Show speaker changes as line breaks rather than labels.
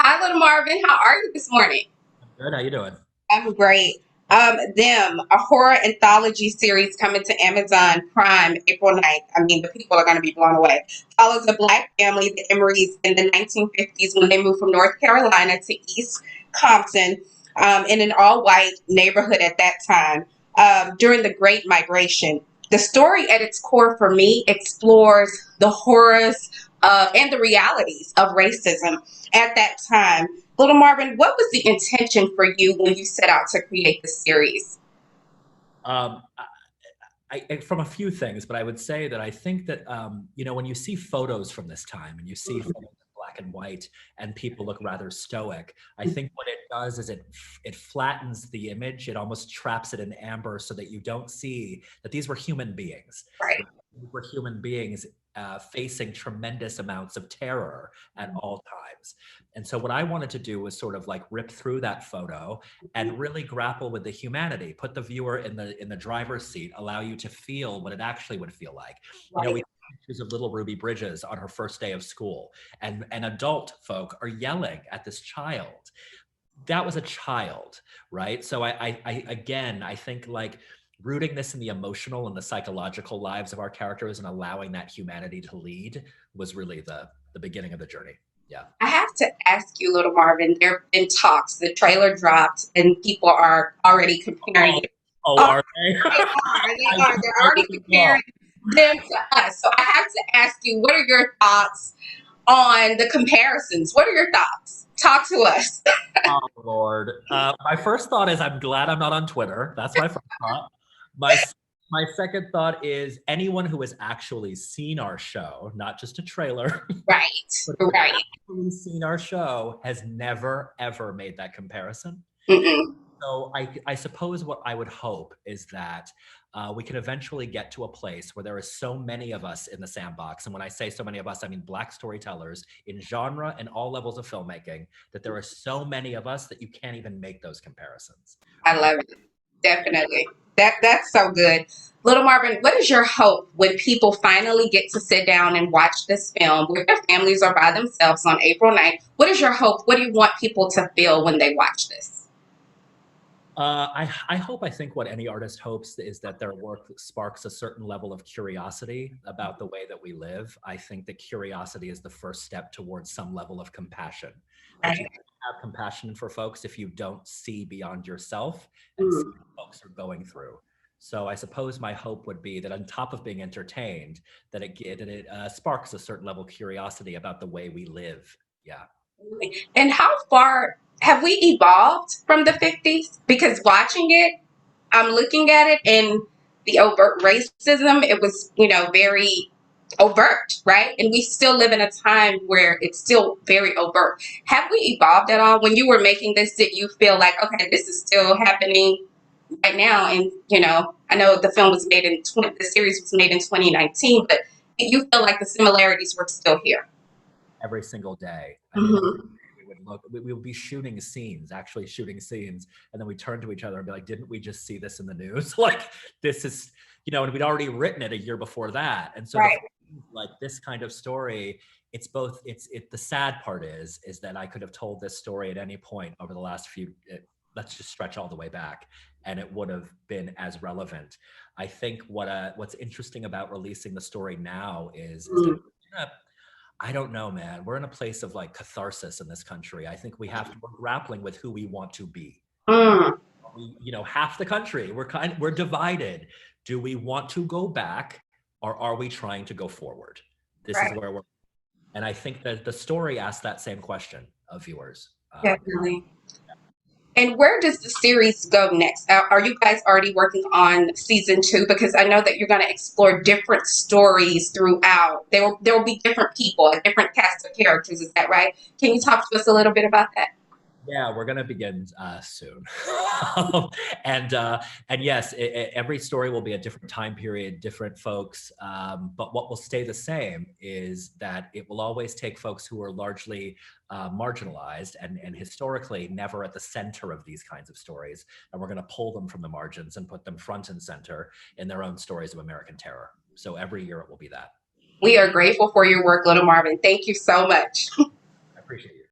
Hi, little Marvin. How are you this morning?
Good. How you doing?
I'm great. A horror anthology series coming to Amazon Prime April 9th. I mean, the people are going to be blown away. Follows a black family, the Emerys, in the 1950s when they moved from North Carolina to East Compton, in an all white neighborhood at that time, during the Great Migration. The story, at its core, for me, explores the horrors and the realities of racism at that time. Little Marvin, what was the intention for you when you set out to create the series?
Um, from a few things, but I would say that I think that when you see photos from this time and you see photos in black and white, and people look rather stoic, I think what it does is it flattens the image. It almost traps it in amber so that you don't see that these were human beings.
Right.
Right? These were human beings facing tremendous amounts of terror at all times. And so what I wanted to do was sort of like rip through that photo and really grapple with the humanity, put the viewer in the driver's seat, allow you to feel what it actually would feel like. We
Right.
have pictures of little Ruby Bridges on her first day of school, and adult folk are yelling at this child. That was a child, right? So I again, I think like rooting this in the emotional and the psychological lives of our characters and allowing that humanity to lead was really the beginning of the journey. Yeah.
I have to ask you, little Marvin, there have been talks. The trailer dropped, and people are already comparing
Oh,
it.
oh,
Oh,
are they?
they are.
I
They are. They're already
didn't
comparing
know.
them to us. So I have to ask you, what are your thoughts on the comparisons? What are your thoughts? Talk to us.
Oh Lord. My first thought is I'm glad I'm not on Twitter. That's my first thought. My my second thought is anyone who has actually seen our show, not just a trailer,
Right.
but who has
Right.
actually seen our show, has never ever made that comparison.
Mm-mm.
So I suppose what I would hope is that we can eventually get to a place where there are so many of us in the sandbox. And when I say so many of us, I mean black storytellers in genre and all levels of filmmaking, that there are so many of us that you can't even make those comparisons.
I
Right?
love it. Definitely. That's so good. Little Marvin, what is your hope when people finally get to sit down and watch this film with their families or by themselves on April 9th? What is your hope? What do you want people to feel when they watch this?
I hope, I think what any artist hopes is that their work sparks a certain level of curiosity about the way that we live. I think that curiosity is the first step towards some level of compassion, that you
Right.
can't have compassion for folks if you don't see beyond yourself and see
Mm.
what folks are going through. So I suppose my hope would be that on top of being entertained, that it sparks a certain level of curiosity about the way we live. Yeah.
And how far have we evolved from the 50s? Because watching it, I'm looking at it, and the overt racism, it was, very overt, right? And we still live in a time where it's still very overt. Have we evolved at all? When you were making this, did you feel like, okay, this is still happening right now? And, I know the film was made the series was made in 2019, but you feel like the similarities were still here?
Every single day. I mean,
Hmm.
we would look, we would be shooting scenes, actually shooting scenes, and then we turn to each other and be like, "Didn't we just see this in the news? Like, this is, and we'd already written it a year before that." And so
Right.
like this kind of story, it's both. The sad part is that I could have told this story at any point over the last few. Let's just stretch all the way back, and it would have been as relevant. I think what's interesting about releasing the story now is that
Mm.
I don't know, man. We're in a place of like catharsis in this country. I think we're grappling with who we want to be.
Mm.
Half the country, we're divided. Do we want to go back or are we trying to go forward? This is
Right.
where we're, and I think that the story asks that same question of viewers.
Definitely. And where does the series go next? Are you guys already working on season two? Because I know that you're going to explore different stories throughout. There will be different people, a different cast of characters. Is that right? Can you talk to us a little bit about that?
Yeah, we're gonna begin soon, and and yes, every story will be a different time period, different folks. But what will stay the same is that it will always take folks who are largely marginalized and historically never at the center of these kinds of stories, and we're going to pull them from the margins and put them front and center in their own stories of American terror. So every year it will be that.
We are grateful for your work, Little Marvin. Thank you so much.
appreciate you.